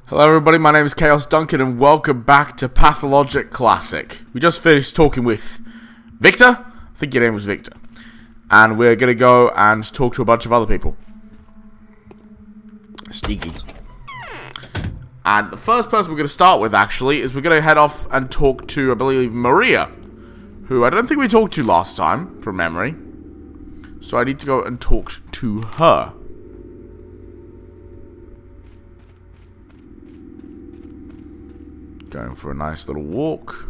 Hello everybody, my name is Chaos Duncan and welcome back to Pathologic Classic. We just finished talking with Victor, I think your name was Victor, and we're going to go and talk to a bunch of other people. Sneaky. And the first person we're going to start with actually is we're going to head off and talk to, I believe, Maria, who I don't think we talked to last time, from memory. So I need to go and talk to her. Going for a nice little walk.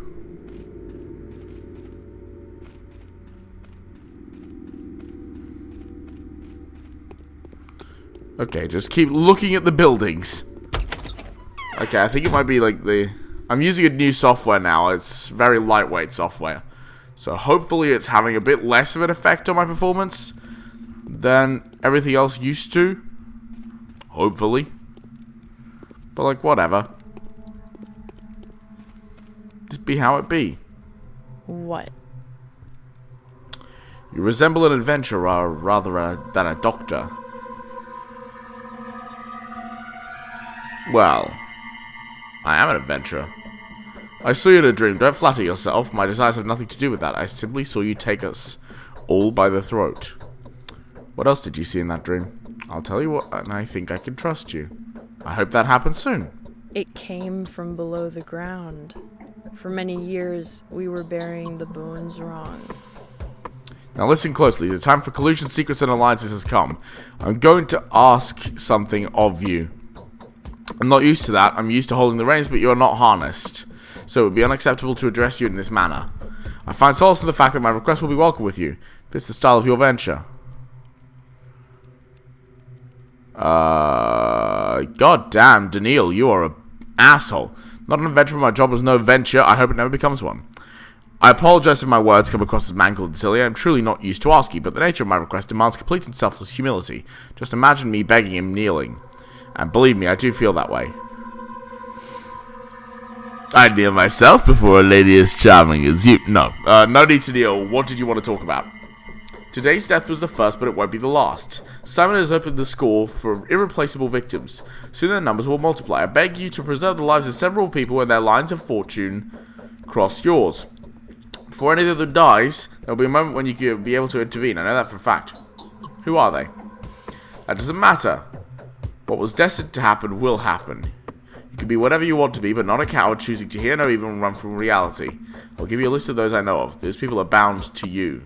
Okay, just keep looking at the buildings. Okay, I think it might be like the... I'm using a new software now. It's very lightweight software. So hopefully it's having a bit less of an effect on my performance than everything else used to. Hopefully. But like, whatever. Just be how it be. What? You resemble an adventurer rather than a doctor. Well, I am an adventurer. I saw you in a dream. Don't flatter yourself. My desires have nothing to do with that. I simply saw you take us all by the throat. What else did you see in that dream? I'll tell you what, and I think I can trust you. I hope that happens soon. It came from below the ground. For many years, we were burying the bones wrong. Now listen closely. The time for collusion, secrets, and alliances has come. I'm going to ask something of you. I'm not used to that. I'm used to holding the reins, but you are not harnessed. So it would be unacceptable to address you in this manner. I find solace in the fact that my request will be welcome with you, if it's the style of your venture. God damn, Daniil, you are an asshole. Not an adventure, my job was no venture. I hope it never becomes one. I apologize if my words come across as mangled and silly. I'm truly not used to asking, but the nature of my request demands complete and selfless humility. Just imagine me begging him, kneeling. And believe me, I do feel that way. I kneel myself before a lady as charming as you. No need to kneel. What did you want to talk about? Today's death was the first, but it won't be the last. Simon has opened the score for irreplaceable victims. Soon their numbers will multiply. I beg you to preserve the lives of several people and their lines of fortune cross yours. Before any of them dies, there will be a moment when you can be able to intervene. I know that for a fact. Who are they? That doesn't matter. What was destined to happen will happen. You can be whatever you want to be, but not a coward choosing to hear no evil and run from reality. I'll give you a list of those I know of. Those people are bound to you.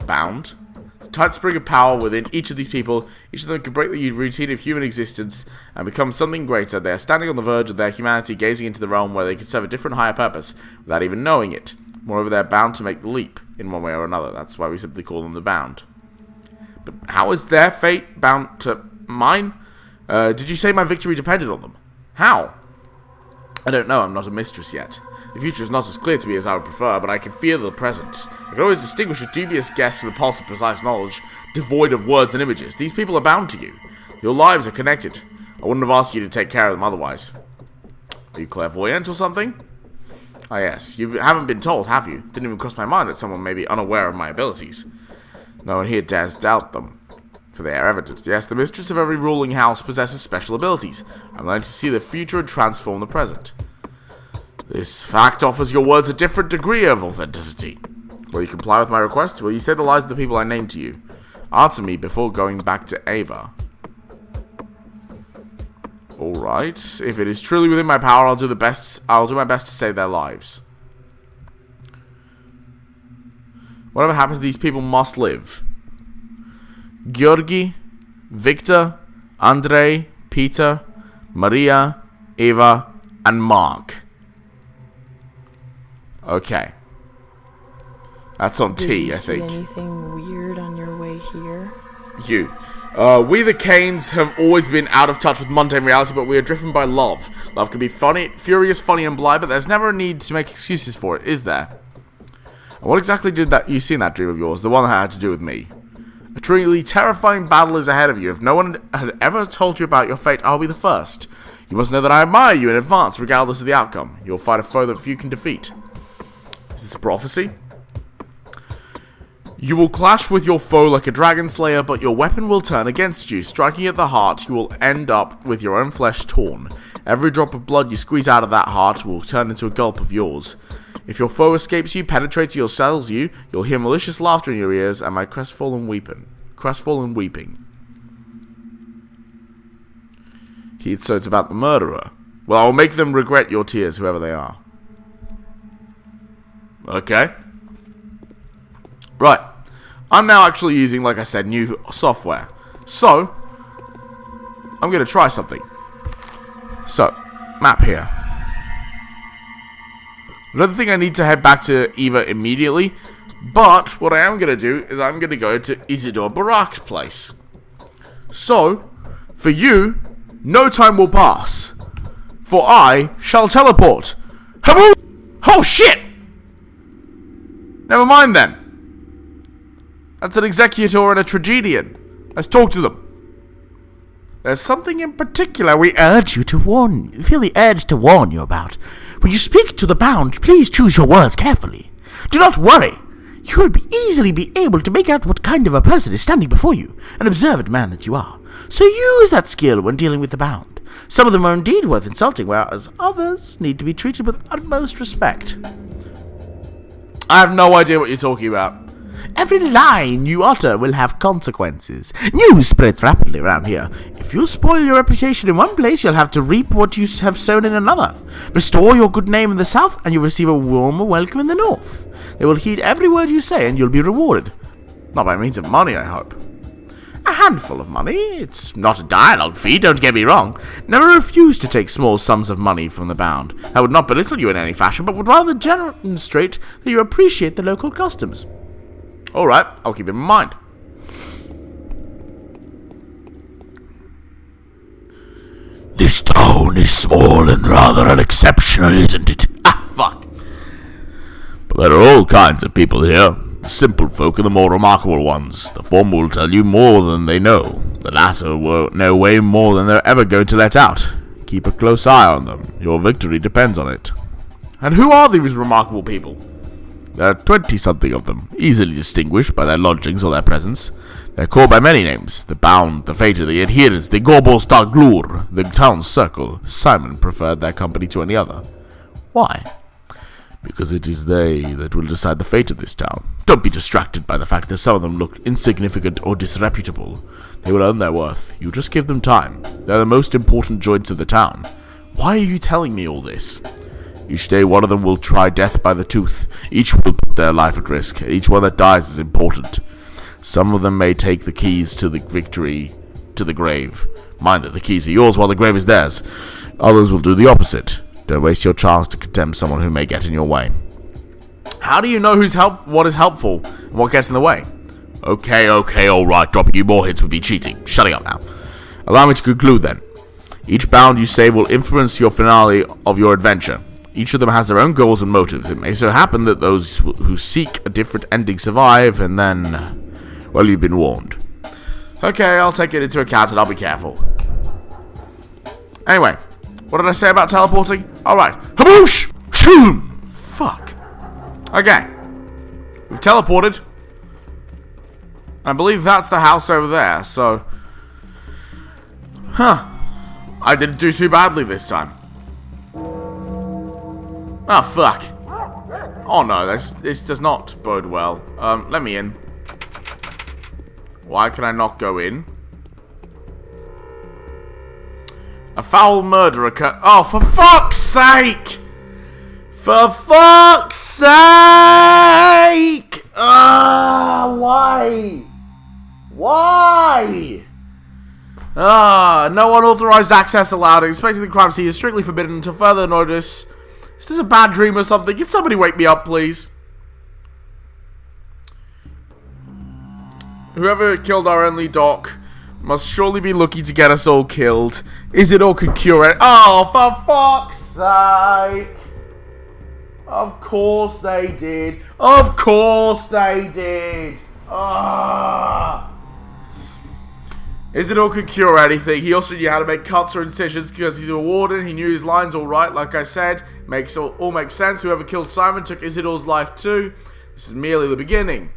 Bound? It's a tight spring of power within each of these people. Each of them can break the routine of human existence and become something greater. They are standing on the verge of their humanity, gazing into the realm where they can serve a different higher purpose without even knowing it. Moreover, they are bound to make the leap in one way or another. That's why we simply call them the bound. But how is their fate bound to mine? Did you say my victory depended on them? How? I don't know. I'm not a mistress yet. The future is not as clear to me as I would prefer, but I can feel the present. I can always distinguish a dubious guess from the pulse of precise knowledge, devoid of words and images. These people are bound to you. Your lives are connected. I wouldn't have asked you to take care of them otherwise. Are you clairvoyant or something? Ah yes, you haven't been told, have you? Didn't even cross my mind that someone may be unaware of my abilities. No one here dares doubt them, for they are evident. Yes, the mistress of every ruling house possesses special abilities. I'm learning to see the future and transform the present. This fact offers your words a different degree of authenticity. Will you comply with my request? Will you say the lies of the people I named to you? Answer me before going back to Ava. Alright. If it is truly within my power, I'll do my best to save their lives. Whatever happens, these people must live. Georgi, Victor, Andrei, Peter, Maria, Eva, and Mark. Okay. That's on T, I think. Did you see anything weird on your way here? You. We the Canes have always been out of touch with mundane reality, but we are driven by love. Love can be funny, furious, funny, and blind, but there's never a need to make excuses for it, is there? And what exactly did you see in that dream of yours, the one that had to do with me? A truly terrifying battle is ahead of you. If no one had ever told you about your fate, I'll be the first. You must know that I admire you in advance, regardless of the outcome. You'll fight a foe that few can defeat. Is this a prophecy? You will clash with your foe like a dragon slayer, but your weapon will turn against you. Striking at the heart, you will end up with your own flesh torn. Every drop of blood you squeeze out of that heart will turn into a gulp of yours. If your foe escapes you, penetrates you, or sells you, you'll hear malicious laughter in your ears and my crestfallen weeping. So it's about the murderer. Well, I will make them regret your tears, whoever they are. Okay. Right. I'm now actually using, like I said, new software. So, I'm going to try something. So, map here. I don't think I need to head back to Eva immediately, but what I am going to do is I'm going to go to Isidore Barak's place. So, for you, no time will pass, for I shall teleport. Oh shit! Never mind then. That's an executor and a tragedian. Let's talk to them. There's something in particular we feel the urge to warn you about. When you speak to the bound, please choose your words carefully. Do not worry. You will easily be able to make out what kind of a person is standing before you, an observant man that you are. So use that skill when dealing with the bound. Some of them are indeed worth insulting, whereas others need to be treated with utmost respect. I have no idea what you're talking about. Every line you utter will have consequences. News spreads rapidly around here. If you spoil your reputation in one place, you'll have to reap what you have sown in another. Restore your good name in the south, and you'll receive a warmer welcome in the north. They will heed every word you say, and you'll be rewarded. Not by means of money, I hope. A handful of money. It's not a dialogue fee, don't get me wrong. Never refuse to take small sums of money from the bound. I would not belittle you in any fashion, but would rather demonstrate that you appreciate the local customs. Alright, I'll keep it in mind. This town is small and rather unexceptional, isn't it? Ah, fuck. But there are all kinds of people here. The simple folk and the more remarkable ones. The former will tell you more than they know. The latter will know way more than they're ever going to let out. Keep a close eye on them. Your victory depends on it. And who are these remarkable people? There are 20-something of them, easily distinguished by their lodgings or their presence. They are called by many names: the bound, the fated, the adherents, the gobos d'aglur, the town's circle. Simon preferred their company to any other. Why? Because it is they that will decide the fate of this town. Don't be distracted by the fact that some of them look insignificant or disreputable. They will earn their worth. You just give them time. They're the most important joints of the town. Why are you telling me all this? Each day one of them will try death by the tooth. Each will put their life at risk. Each one that dies is important. Some of them may take the keys to the victory to the grave. Mind that the keys are yours while the grave is theirs. Others will do the opposite. Don't waste your chance to condemn someone who may get in your way. How do you know what is helpful and what gets in the way? Okay, alright. Dropping you more hints would be cheating. Shutting up now. Allow me to conclude then. Each bound you save will influence your finale of your adventure. Each of them has their own goals and motives. It may so happen that those who seek a different ending survive, and then, well, you've been warned. Okay, I'll take it into account and I'll be careful. Anyway, what did I say about teleporting? Alright. Haboosh! Shoom! Fuck. Okay. We've teleported. I believe that's the house over there, so... Huh. I didn't do too badly this time. Ah, fuck. Oh no, this does not bode well. Let me in. Why can I not go in? A foul murder occurred. Oh, for fuck's sake! For fuck's sake! Ah, why? Why? Ah, no unauthorized access allowed. Inspecting the crime scene is strictly forbidden until further notice. Is this a bad dream or something? Can somebody wake me up, please? Whoever killed our only doc must surely be looking to get us all killed. Isidore could cure it. Oh, for fuck's sake! Of course they did. Of course they did. Ah! Isidore could cure anything. He also knew how to make cuts or incisions because he's a warden. He knew his lines all right, like I said. All makes sense. Whoever killed Simon took Isidore's life too. This is merely the beginning.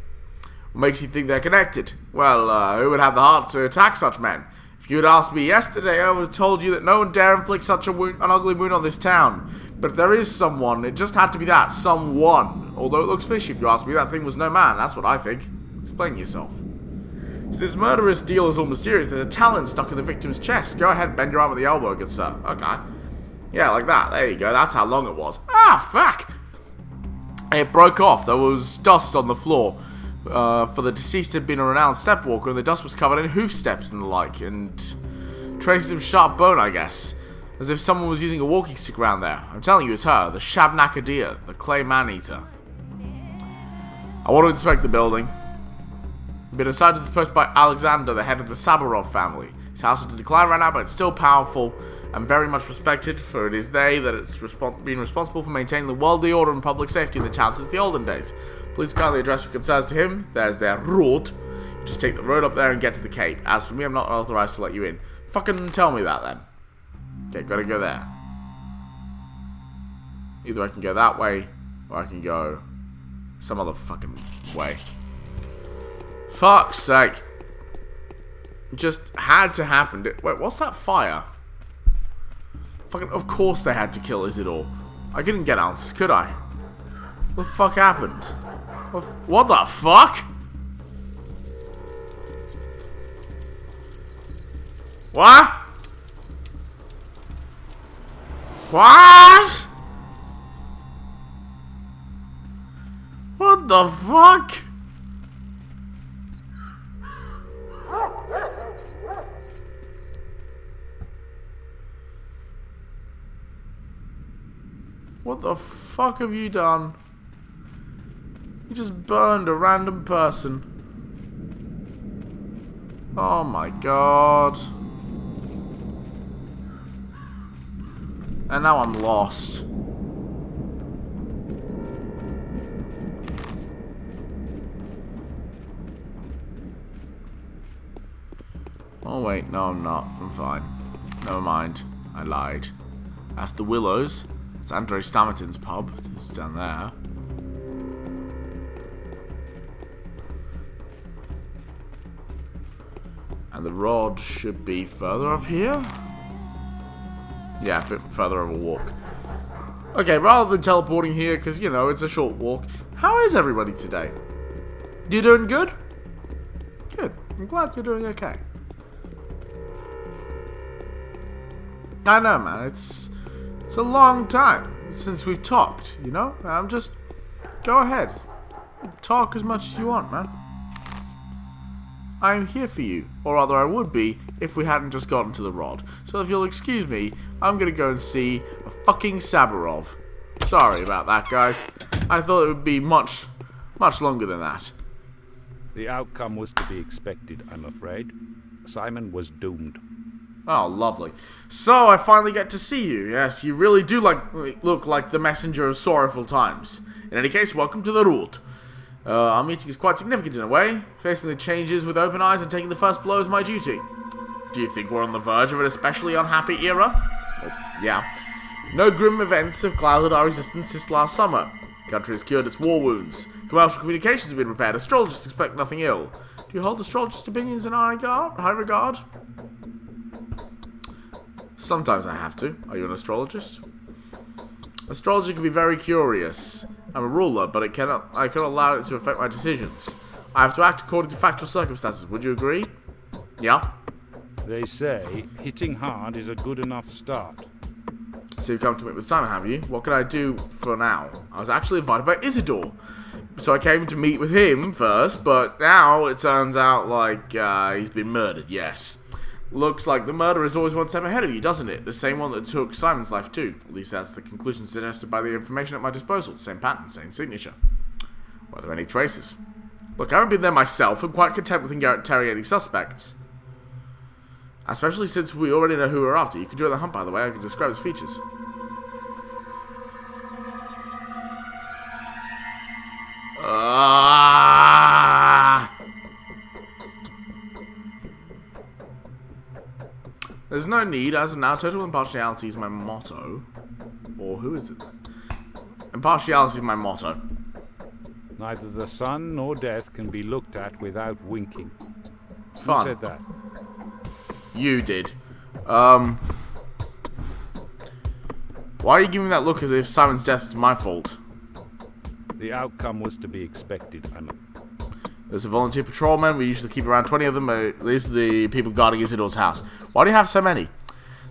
What makes you think they're connected? Well, who would have the heart to attack such men? If you had asked me yesterday, I would have told you that no one dare inflict such an ugly wound on this town. But if there is someone, it just had to be that, someone. Although it looks fishy if you ask me, that thing was no man, that's what I think. Explain yourself. This murderous deal is all mysterious. There's a talon stuck in the victim's chest. Go ahead, bend your arm at the elbow, good sir. Okay. Yeah, like that. There you go. That's how long it was. Ah, fuck! It broke off. There was dust on the floor. For the deceased had been a renowned stepwalker, and the dust was covered in hoof steps and the like, and traces of sharp bone, I guess. As if someone was using a walking stick around there. I'm telling you, it's her, the Shabnakadir, the clay man-eater. I want to inspect the building. Been assigned to this post by Alexander, the head of the Sabarov family. His house is in decline right now, but it's still powerful and very much respected, for it is they that it's been responsible for maintaining the worldly order and public safety in the town since the olden days. Please kindly address your concerns to him. There's their road. You just take the road up there and get to the Cape. As for me, I'm not authorized to let you in. Fucking tell me that then. Okay, gotta go there. Either I can go that way, or I can go some other fucking way. Fuck's sake. It just had to happen. Wait, what's that fire? Fucking, of course they had to kill Isidore. I couldn't get answers, could I? What the fuck happened? What the fuck? What? What? What the fuck? What the fuck have you done? You just burned a random person. Oh my god. And now I'm lost. Oh wait, no I'm not. I'm fine. Never mind. I lied. That's the Willows. It's Andrei Stamatin's pub. It's down there. And the rod should be further up here? Yeah, a bit further of a walk. Okay, rather than teleporting here, because, you know, it's a short walk. How is everybody today? You doing good? Good. I'm glad you're doing okay. I know, man. It's a long time since we've talked, you know? I'm just... Go ahead. Talk as much as you want, man. I'm here for you. Or rather, I would be if we hadn't just gotten to the rod. So if you'll excuse me, I'm gonna go and see a fucking Sabarov. Sorry about that, guys. I thought it would be much longer than that. The outcome was to be expected, I'm afraid. Simon was doomed. Oh, lovely. So, I finally get to see you. Yes, you really do look like the messenger of sorrowful times. In any case, welcome to the route. Our meeting is quite significant in a way. Facing the changes with open eyes and taking the first blow is my duty. Do you think we're on the verge of an especially unhappy era? Well, yeah. No grim events have clouded our existence since last summer. The country has cured its war wounds. Commercial communications have been repaired. Astrologers expect nothing ill. Do you hold astrologist opinions in high regard? Sometimes I have to. Are you an astrologist? Astrology can be very curious. I'm a ruler, but I cannot allow it to affect my decisions. I have to act according to factual circumstances. Would you agree? Yeah. They say hitting hard is a good enough start. So you've come to meet with Simon, have you? What can I do for now? I was actually invited by Isidore. So I came to meet with him first, but now it turns out like he's been murdered, yes. Looks like the murderer is always one step ahead of you, doesn't it? The same one that took Simon's life too. At least that's the conclusion suggested by the information at my disposal. Same pattern, same signature. Were there any traces? Look, I haven't been there myself. I'm quite content with interrogating suspects. Especially since we already know who we're after. You can join the hunt, by the way. I can describe his features. There's no need. As of now, total impartiality is my motto. Or who is it then? Impartiality is my motto. Neither the sun nor death can be looked at without winking. Who Fun. said that? You did. Why are you giving that look as if Simon's death was my fault? The outcome was to be expected. There's a volunteer patrolman. We usually keep around 20 of them. These are the people guarding Isidore's house. Why do you have so many?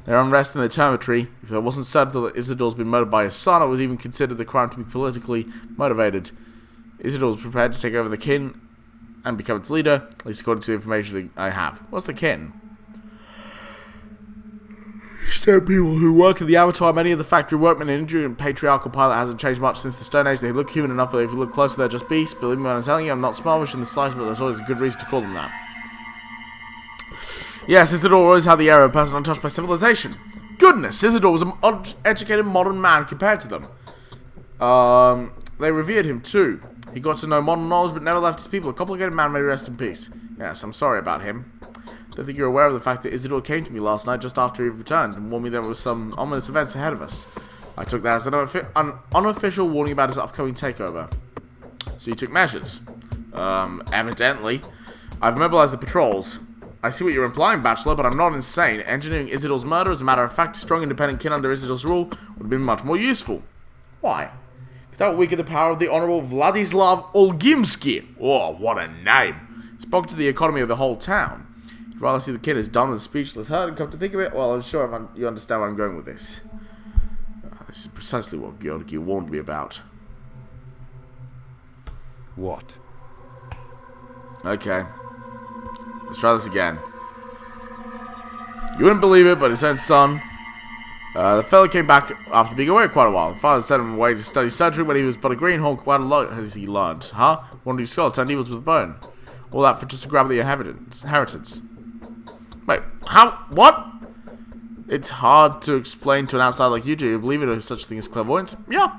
They're unrest in the dormitory. If it wasn't settled that Isidore's been murdered by his son, it was even considered the crime to be politically motivated. Isidore was prepared to take over the kin and become its leader, at least according to the information I have. What's the kin? Stone people who work in the abattoir. Many of the factory workmen and injury and patriarchal pilot hasn't changed much since the Stone Age. They look human enough, but if you look closer, they're just beasts. Believe me when I'm telling you, I'm not smarmish in the slightest, but there's always a good reason to call them that. Yes, Isidore always had the air of a person untouched by civilization. Goodness, Isidore was an educated modern man compared to them. They revered him too. He got to know modern knowledge, but never left his people. A complicated man, may rest in peace. Yes, I'm sorry about him. Don't think you're aware of the fact that Isidore came to me last night just after he returned and warned me there was some ominous events ahead of us. I took that as an unofficial warning about his upcoming takeover. So you took measures. Evidently. I've mobilized the patrols. I see what you're implying, Bachelor, but I'm not insane. Engineering Isidore's murder, as a matter of fact, a strong independent kin under Isidore's rule would have been much more useful. Why? Because that would weaken the power of the Honorable Vladislav Olgimsky. Oh, what a name. Spoke to the economy of the whole town. You'd rather see the kid as dumb and speechless hurt, and come to think of it, well, I'm sure you understand where I'm going with this. This is precisely what Georgi warned me about. What? Okay. Let's try this again. You wouldn't believe it, but his own son. The fellow came back after being away quite a while. The father sent him away to study surgery when he was but a greenhorn. Quite a lot as he learned. Huh? One of these skulls turned evil with a bone. All that for just to grab the inheritance. Wait, how? What? It's hard to explain to an outsider like you do. You believe it or such a thing as clairvoyance? Yeah.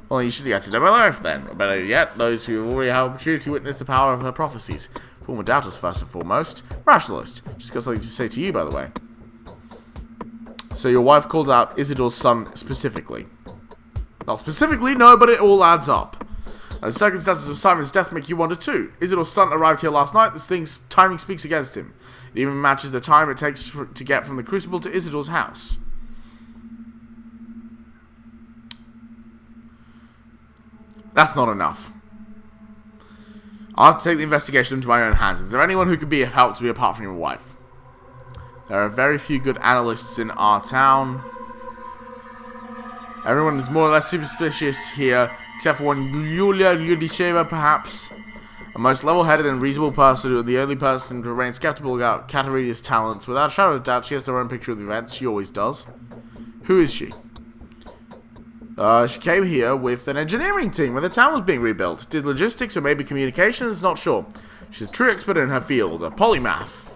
Well, you should get to know my life then. Or better yet, those who already have opportunity to witness the power of her prophecies. Former doubters, first and foremost. Rationalist. Just got something to say to you, by the way. So your wife called out Isidore's son specifically. Not specifically, no, but it all adds up. And the circumstances of Simon's death make you wonder too. Isidore's son arrived here last night. This thing's timing speaks against him. It even matches the time it takes to get from the Crucible to Isidore's house. That's not enough. I'll have to take the investigation into my own hands. Is there anyone who could be of help to me apart from your wife? There are very few good analysts in our town. Everyone is more or less superstitious here, except for one Yulia Lyudisheva, perhaps. A most level-headed and reasonable person, the only person to remain skeptical about Katerina's talents. Without a shadow of doubt, she has her own picture of the events. She always does. Who is she? She came here with an engineering team when the town was being rebuilt. Did logistics or maybe communications? Not sure. She's a true expert in her field, a polymath.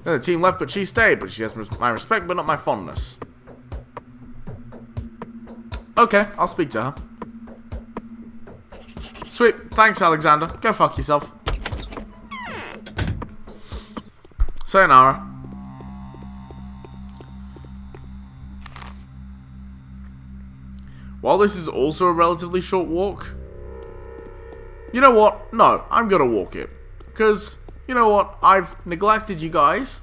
Then the team left, but she stayed. But she has my respect, but not my fondness. Okay, I'll speak to her. Sweet. Thanks, Alexander. Go fuck yourself. Sayonara. While this is also a relatively short walk, you know what? No, I'm gonna walk it. Because, you know what? I've neglected you guys.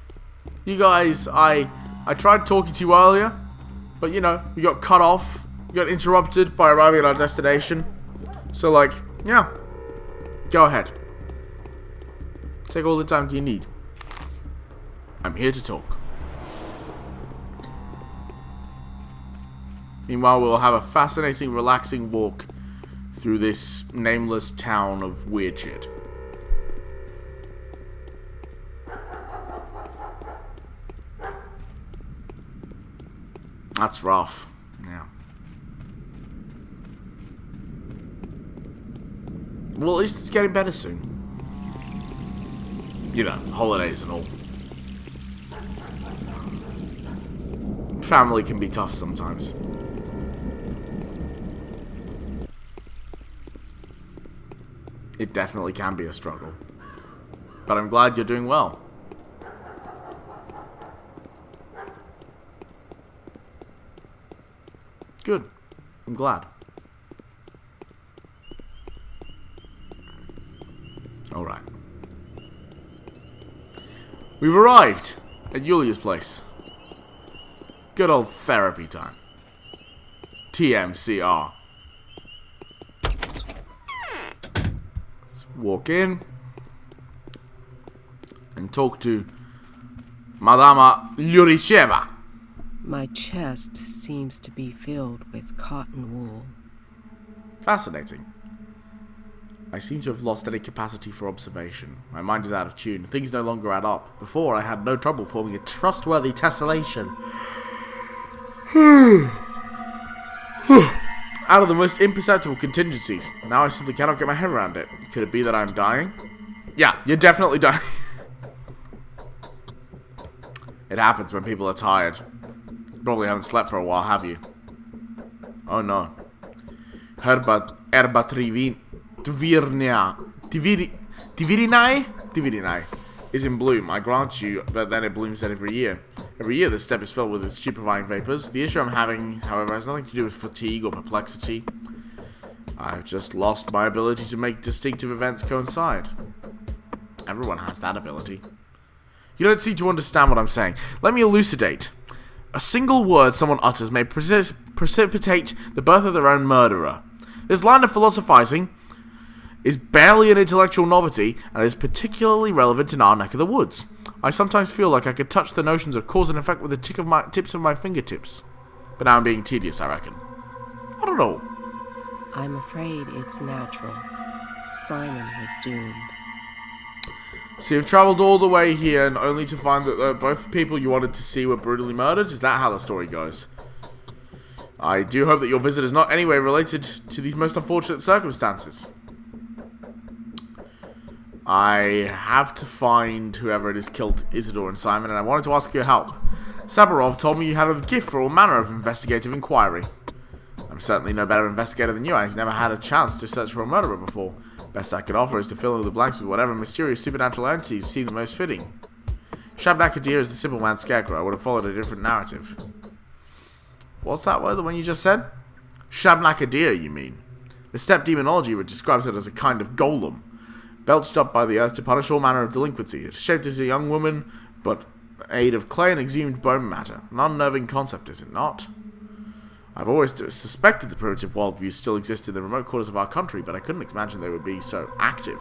You guys, I tried talking to you earlier, but you know, we got cut off. We got interrupted by arriving at our destination. So like, yeah. Go ahead. Take all the time you need. I'm here to talk. Meanwhile, we'll have a fascinating, relaxing walk through this nameless town of weird shit. That's rough. Yeah. Well, at least it's getting better soon. You know, holidays and all. Family can be tough sometimes. It definitely can be a struggle. But I'm glad you're doing well. Good. I'm glad. We've arrived at Yulia's place. Good old therapy time. TMCR. Let's walk in and talk to Madama Lyuricheva. My chest seems to be filled with cotton wool. Fascinating. I seem to have lost any capacity for observation. My mind is out of tune. Things no longer add up. Before, I had no trouble forming a trustworthy tessellation out of the most imperceptible contingencies. Now I simply cannot get my head around it. Could it be that I'm dying? Yeah, you're definitely dying. It happens when people are tired. You probably haven't slept for a while, have you? Oh no. Herba Tivirinae is in bloom, I grant you, but then it blooms every year. Every year this steppe is filled with its stupefying vapors. The issue I'm having, however, has nothing to do with fatigue or perplexity. I've just lost my ability to make distinctive events coincide. Everyone has that ability. You don't seem to understand what I'm saying. Let me elucidate. A single word someone utters may precipitate the birth of their own murderer. This line of philosophizing is barely an intellectual novelty, and is particularly relevant in our neck of the woods. I sometimes feel like I could touch the notions of cause and effect with the tips of my fingertips. But now I'm being tedious, I reckon. I don't know. I'm afraid it's natural. Simon was doomed. So you've travelled all the way here, and only to find that both people you wanted to see were brutally murdered? Is that how the story goes? I do hope that your visit is not anyway related to these most unfortunate circumstances. I have to find whoever it is killed Isidore and Simon, and I wanted to ask your help. Sabarov told me you had a gift for all manner of investigative inquiry. I'm certainly no better investigator than you, and he's never had a chance to search for a murderer before. Best I can offer is to fill in the blanks with whatever mysterious supernatural entities seem the most fitting. Shabnakadir is the simple man's scarecrow. I would have followed a different narrative. What's that word, the one you just said? Shabnakadir, you mean? The steppe demonology describes it as a kind of golem, belched up by the earth to punish all manner of delinquency. It's shaped as a young woman, but made of clay and exhumed bone matter. An unnerving concept, is it not? I've always suspected the primitive worldviews still exist in the remote quarters of our country, but I couldn't imagine they would be so active.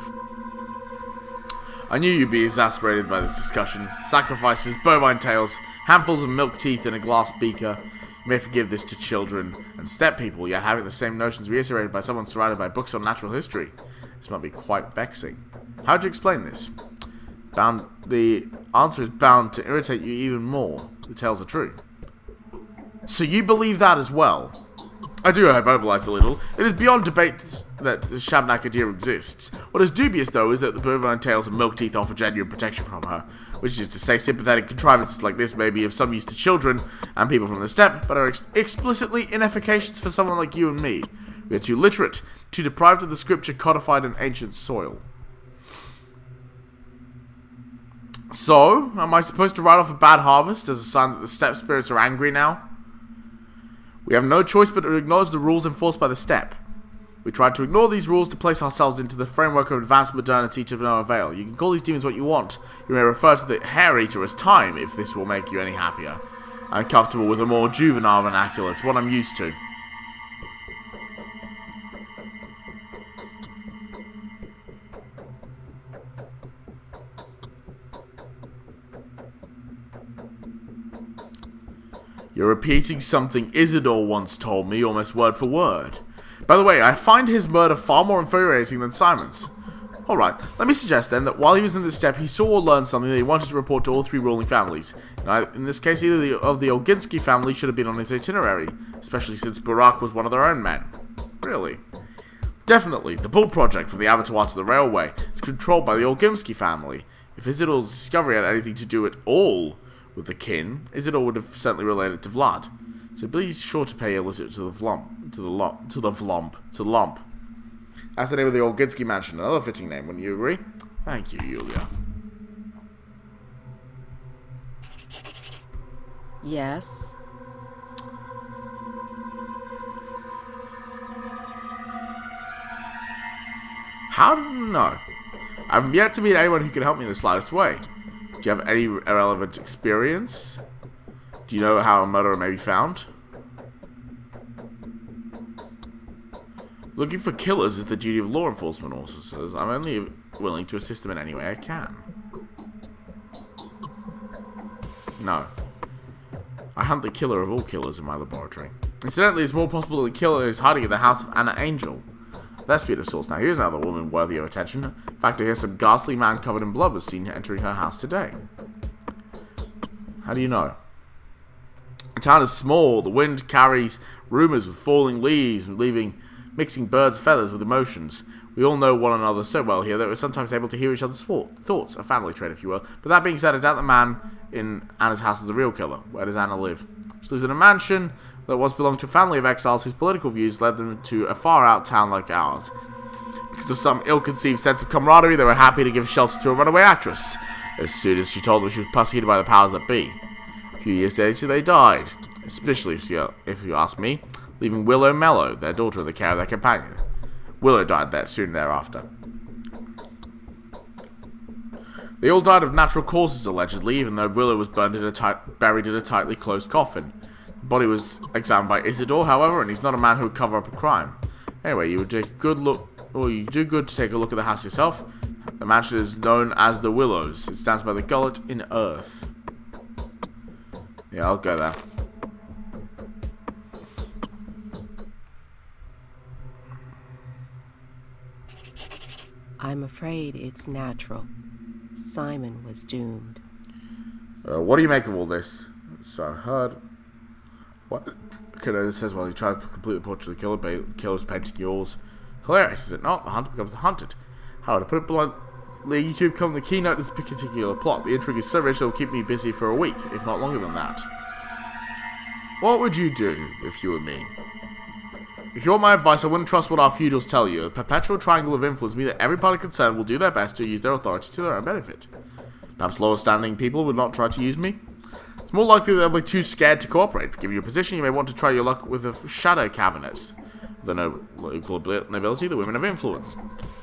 I knew you'd be exasperated by this discussion. Sacrifices, bovine tails, handfuls of milk teeth in a glass beaker. You may forgive this to children and steppe people, yet having the same notions reiterated by someone surrounded by books on natural history. This might be quite vexing. How'd you explain this? The answer is bound to irritate you even more. The tales are true. So you believe that as well? I do hyperbolize a little. It is beyond debate that the Shabnakadir exists. What is dubious, though, is that the bovine tails and milk teeth offer genuine protection from her, which is to say sympathetic contrivances like this may be of some use to children and people from the steppe, but are explicitly inefficacious for someone like you and me. We are too literate, too deprived of the scripture codified in ancient soil. So, am I supposed to write off a bad harvest as a sign that the steppe spirits are angry now? We have no choice but to acknowledge the rules enforced by the steppe. We tried to ignore these rules to place ourselves into the framework of advanced modernity to no avail. You can call these demons what you want. You may refer to the hair eater as time, if this will make you any happier. I'm comfortable with a more juvenile vernacular. It's what I'm used to. You're repeating something Isidore once told me, almost word for word. By the way, I find his murder far more infuriating than Simon's. Alright, let me suggest then that while he was in the steppe, he saw or learned something that he wanted to report to all three ruling families. Now, in this case, either of the Olginsky family should have been on his itinerary, especially since Burak was one of their own men. Really? Definitely, the Bull Project from the abattoir to the railway is controlled by the Olginsky family. If Isidore's discovery had anything to do at all with the kin, Isidore would have certainly related to Vlad. So be sure to pay a visit to the Vlomp. That's the name of the Olginsky mansion. Another fitting name, wouldn't you agree? Thank you, Yulia. Yes. How do you know? I've yet to meet anyone who can help me in the slightest way. Do you have any relevant experience? Do you know how a murderer may be found? Looking for killers is the duty of law enforcement officers. I'm only willing to assist them in any way I can. No. I hunt the killer of all killers in my laboratory. Incidentally, it's more possible the killer is hiding in the house of Anna Angel. Let's be the source. Now, here's another woman worthy of attention. In fact, I hear some ghastly man covered in blood was seen entering her house today. How do you know? The town is small. The wind carries rumors with falling leaves and mixing birds' feathers with emotions. We all know one another so well here that we're sometimes able to hear each other's thoughts. A family trait, if you will. But that being said, I doubt the man in Anna's house is the real killer. Where does Anna live? She lives in a mansion that once belonged to a family of exiles whose political views led them to a far-out town like ours. Because of some ill-conceived sense of camaraderie, they were happy to give shelter to a runaway actress. As soon as she told them she was persecuted by the powers that be. A few years later, they died. Especially if you ask me, leaving Willow Mellow, their daughter, in the care of their companion. Willow died there soon thereafter. They all died of natural causes, allegedly, even though Willow was buried in a tightly closed coffin. The body was examined by Isidore, however, and he's not a man who would cover up a crime. Anyway, you do good to take a look at the house yourself. The mansion is known as the Willows. It stands by the gullet in earth. Yeah, I'll go there. I'm afraid it's natural. Simon was doomed. What do you make of all this? So I heard. What? Okay, it says, well, you try to complete the portrait of the killer's painting yours. Hilarious, is it not? The hunter becomes the hunted. However, to put it bluntly, you've become the keynote to this particular plot. The intrigue is so rich it will keep me busy for a week, if not longer than that. What would you do if you were me? If you want my advice, I wouldn't trust what our feudals tell you. A perpetual triangle of influence means that every party concerned will do their best to use their authority to their own benefit. Perhaps lower-standing people would not try to use me. It's more likely that they'll be too scared to cooperate. Given your position, you may want to try your luck with the shadow cabinets. The local nobility, the women of influence.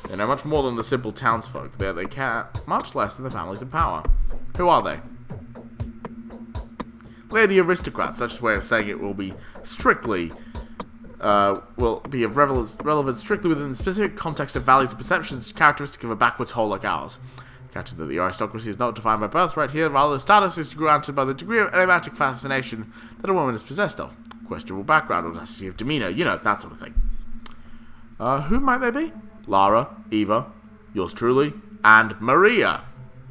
They know much more than the simple townsfolk. They care much less than the families in power. Who are they? Lady aristocrats, such a way of saying it will be strictly... will be of relevance strictly within the specific context of values and perceptions characteristic of a backwards whole like ours. Catches that the aristocracy is not defined by birthright here, rather the status is granted by the degree of enigmatic fascination that a woman is possessed of. Questionable background, audacity of demeanor, you know, that sort of thing. Who might they be? Lara, Eva, yours truly, and Maria.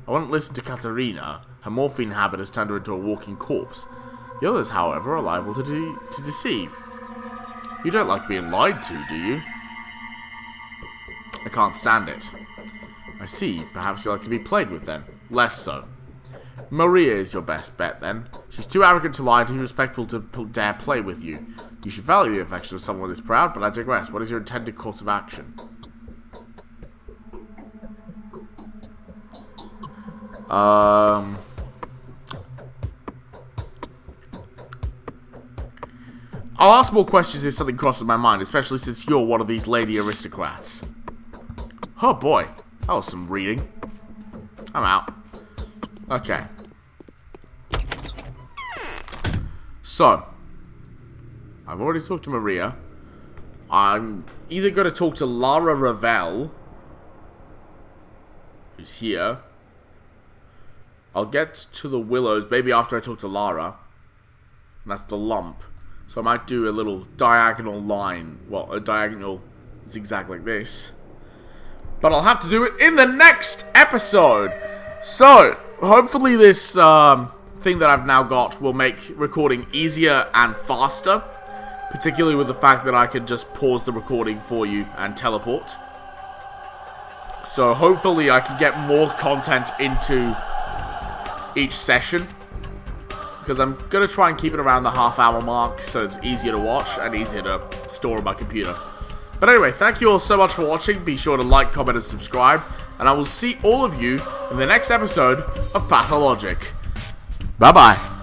I wouldn't listen to Katerina. Her morphine habit has turned her into a walking corpse. The others, however, are liable to deceive. You don't like being lied to, do you? I can't stand it. I see. Perhaps you like to be played with, then. Less so. Maria is your best bet, then. She's too arrogant to lie and too respectful to dare play with you. You should value the affection of someone this proud, but I digress. What is your intended course of action? I'll ask more questions if something crosses my mind, especially since you're one of these lady aristocrats. Oh boy, that was some reading. I'm out. Okay. So, I've already talked to Maria. I'm either going to talk to Lara Ravel, who's here. I'll get to the Willows maybe after I talk to Lara. And that's the lump. So I might do a little diagonal line. Well, a diagonal zigzag like this. But I'll have to do it in the next episode. So, hopefully this thing that I've now got will make recording easier and faster. Particularly with the fact that I can just pause the recording for you and teleport. So hopefully I can get more content into each session. Because I'm going to try and keep it around the half-hour mark so it's easier to watch and easier to store on my computer. But anyway, thank you all so much for watching. Be sure to like, comment, and subscribe. And I will see all of you in the next episode of Pathologic. Bye-bye.